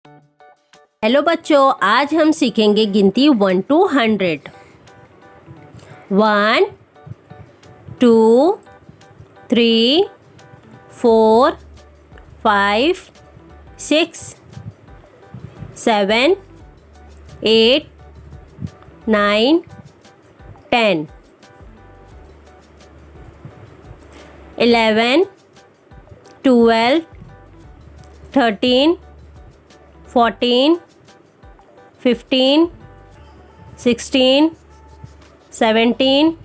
Hello बच्चों, आज हम सीखेंगे गिनती 1 to 100। 1 2 3 4 5 6 7 8 9 10 11 12 13 14 15 16 17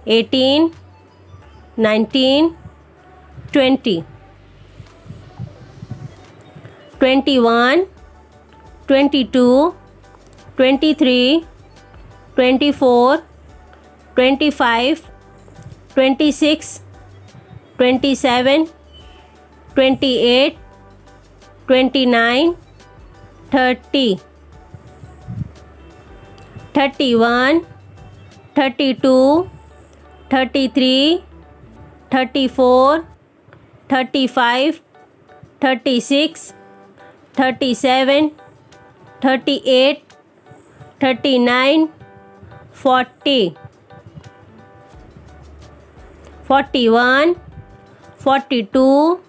18 19 20 21 22 23 24 25 26 27 28 29 30 31 32 33 34 35 36 37 38 39 40 41 42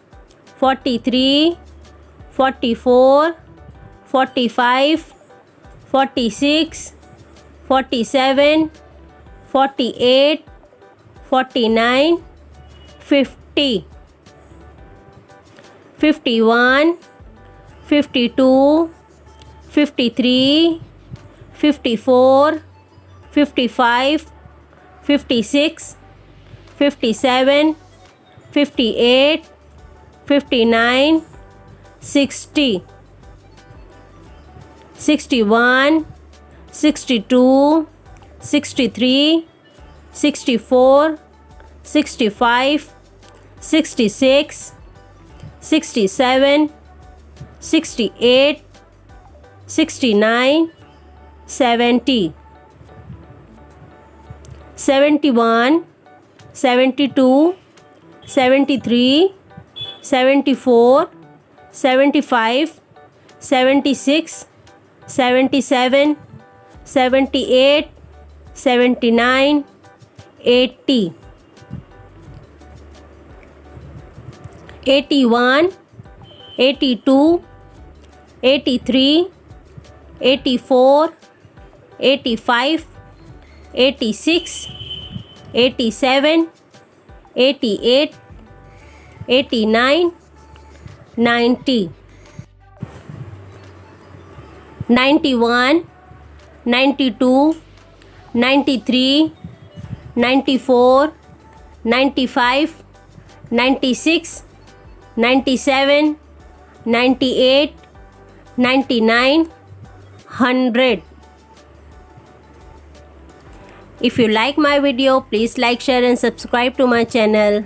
43 44 45 46 47 48 49 50 51 52 53 54 55 56 57 58 59 60 61 62 63 64 65 66 67 68 69 70 71 72 73 74 75 76 77 78 79 80 81 82 83 84 85 86 87 88 89 90 91 92 93 94 95 96 97 98 99 100। If you like my video, please like, share and subscribe to my channel.